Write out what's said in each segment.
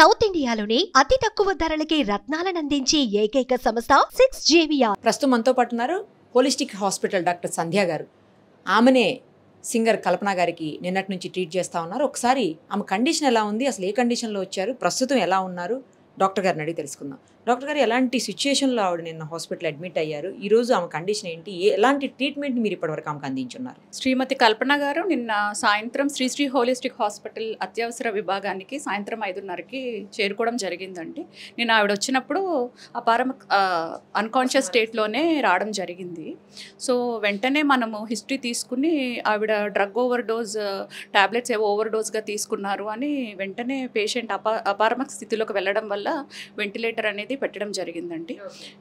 South ఇండియాలోనే అతి తక్కువ ధరలకి రత్నాలనందించే ఏకైక సంస్థ 6JVR. ప్రస్తుతం మనతో పాటు ఉన్నారు హోలిస్టిక్ హాస్పిటల్ డాక్టర్ సంధ్య గారు. ఆమెనే సింగర్ కల్పన గారికి నిన్నటి నుంచి ట్రీట్ చేస్తూ ఉన్నారు. ఒకసారి ఆమె కండిషన్ ఎలా ఉంది, అసలు ఏ కండిషన్లో వచ్చారు, ప్రస్తుతం ఎలా ఉన్నారు డాక్టర్ గారిని అడిగి తెలుసుకుందాం. డాక్టర్ గారు, ఎలాంటి సిచ్యుయేషన్లో ఆవిడ నిన్న హాస్పిటల్ అడ్మిట్ అయ్యారు, ఈరోజు ఆమె కండిషన్ ఏంటి, ఎలాంటి ట్రీట్మెంట్ మీరు ఇప్పటివరకు ఆమెకు అందించున్నారు? శ్రీమతి కల్పన గారు నిన్న సాయంత్రం శ్రీ హోలిస్టిక్ హాస్పిటల్ అత్యవసర విభాగానికి సాయంత్రం 5:30కి చేరుకోవడం జరిగిందండి. నేను ఆవిడ వచ్చినప్పుడు అన్కాన్షియస్ స్టేట్లోనే రావడం జరిగింది. సో వెంటనే మనము హిస్టరీ తీసుకుని ఆవిడ డ్రగ్ ఓవర్ డోస్ టాబ్లెట్స్ ఏవో ఓవర్ డోస్గా తీసుకున్నారు అని వెంటనే పేషెంట్ అపారమక స్థితిలోకి వెళ్ళడం వల్ల వెంటిలేటర్ అనేది పెట్టడం జరిగిందండి.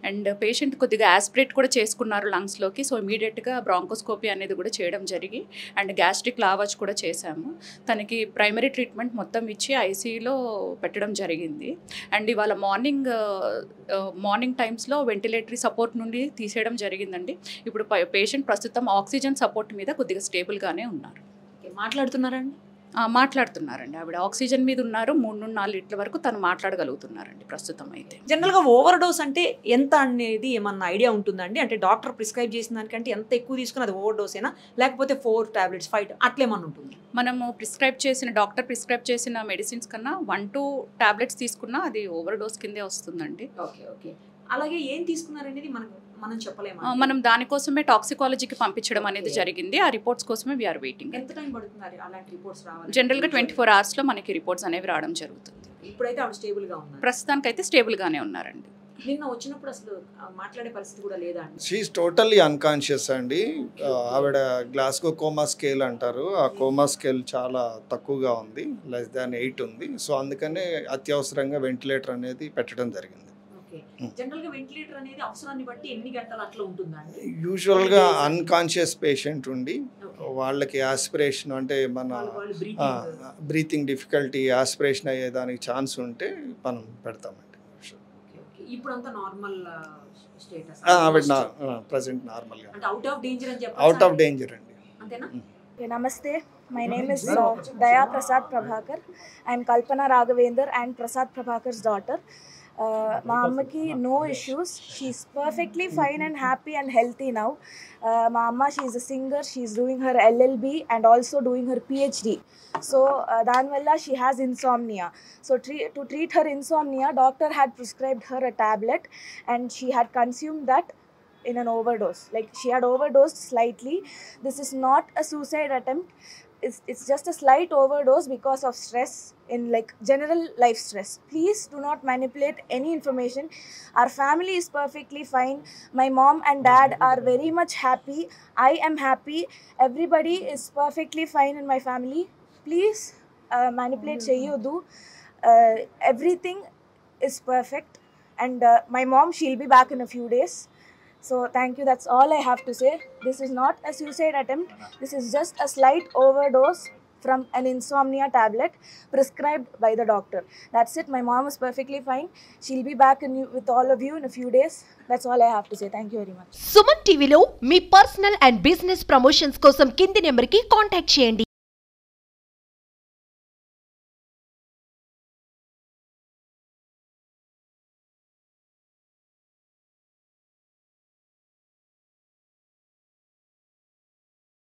అండ్ పేషెంట్ కొద్దిగా యాస్పిరేట్ కూడా చేసుకున్నారు లంగ్స్లోకి. సో ఇమీడియట్గా బ్రాంకోస్కోపీ అనేది కూడా చేయడం జరిగి అండ్ గ్యాస్ట్రిక్ లావాజ్ కూడా చేశాము. తనకి ప్రైమరీ ట్రీట్మెంట్ మొత్తం ఇచ్చి ఐసీయూలో పెట్టడం జరిగింది. అండ్ ఇవాళ మార్నింగ్ టైమ్స్లో వెంటిలేటరీ సపోర్ట్ నుండి తీసేయడం జరిగిందండి. ఇప్పుడు పేషెంట్ ప్రస్తుతం ఆక్సిజన్ సపోర్ట్ మీద కొద్దిగా స్టేబుల్గానే ఉన్నారు. మాట్లాడుతున్నారండి? మాట్లాడుతున్నారండి. ఆవిడ ఆక్సిజన్ మీద ఉన్నారు. 3 నుండి 4 లీటర్ల వరకు తను మాట్లాడగలుగుతున్నారండి ప్రస్తుతం. అయితే జనరల్గా ఓవర్ డోస్ అంటే ఎంత అనేది ఏమన్నా ఐడియా ఉంటుందండి? అంటే డాక్టర్ ప్రిస్క్రైబ్ చేసిన దానికంటే ఎంత ఎక్కువ తీసుకుని అది ఓవర్ డోస్ అయినా, లేకపోతే 4 టాబ్లెట్స్ 5 అట్లేమన్నా ఉంటుంది? మనము డాక్టర్ ప్రిస్క్రైబ్ చేసిన మెడిసిన్స్ కన్నా 1-2 టాబ్లెట్స్ తీసుకున్నా అది ఓవర్ డోస్ కిందే వస్తుందండి. Okay okay. అలాగే ఏం తీసుకున్నారనేది మనం చెప్పలేము. మనం దానికోసమే టాక్సికాలజీకి పంపించడం అనేది జరిగింది. ఆ రిపోర్ట్స్ కోసమే వీఆర్ వెయిటింగ్. ఎంత టైం పడుతుంది అలాంటి రిపోర్ట్స్ రావాలి? జనరల్గా 24 అవర్స్లో మనకి రిపోర్ట్స్ అనేవి రావడం జరుగుతుంది. ఇప్పుడైతే ఆవిడ స్టేబుల్గా ఉన్నారు? ప్రస్తుతానికైతే స్టేబుల్గానే ఉన్నారండి. నిన్న వచ్చినప్పుడు అసలు మాట్లాడే పరిస్థితి కూడా లేదా అండి? షీఈస్ టోటల్లీ అన్కాన్షియస్ అండి. ఆవిడ గ్లాస్గో కోమా స్కేల్ అంటారు, ఆ కోమా స్కేల్ చాలా తక్కువగా ఉంది, <8 ఉంది. సో అందుకనే అత్యవసరంగా వెంటిలేటర్ అనేది పెట్టడం జరిగింది. జనరల్గా వెంటిలేటర్ అనేది అవసరాన్ని బట్టి ఎన్ని గంటలు అట్లా ఉంటుందండి? యూజువల్గా అన్కాన్షియస్ పేషెంట్ ఉండి వాళ్ళకి యాస్పిరేషన్ అంటే మన బ్రీతింగ్ డిఫికల్టీ, యాస్పిరేషన్ అయ్యేదానికి ఛాన్స్ ఉంటే మనం పెడతామండి. ఇప్పుడంతా నార్మల్ స్టేటస్? ఆవిడ ప్రెసెంట్ నార్మల్గా, అవుట్ ఆఫ్ డేంజర్ అని చెప్పి. అవుట్ ఆఫ్ డేంజర్ అండి. అంతేనా? Namaste, my name is Daya Prasad Prabhakar. I am Kalpana Raghavendra and Prasad Prabhakar's daughter. My ammaki no issues. She's perfectly fine and happy and healthy now. My amma, she's a singer. She's doing her LLB and also doing her PhD. So danvalla she has insomnia. So to treat her insomnia, doctor had prescribed her a tablet and she had consumed that in an overdose. Like she had overdosed slightly. This is not a suicide attempt. It's just a slight overdose because of stress, in like general life stress. Please do not manipulate any information. Our family is perfectly fine. My mom and dad are very much happy. I am happy. Everybody is perfectly fine in my family. Please manipulate cheyyudu. Everything is perfect. And my mom, she'll be back in a few days. So thank you, that's all I have to say. This is not a suicide attempt. This is just a slight overdose from an insomnia tablet prescribed by the doctor. That's it. My mom is perfectly fine. She'll be back with all of you in a few days. That's all I have to say. Thank you very much. Suman టీవీలో మీ personal and business promotions కోసం కింది నెంబర్కి contact చేయండి.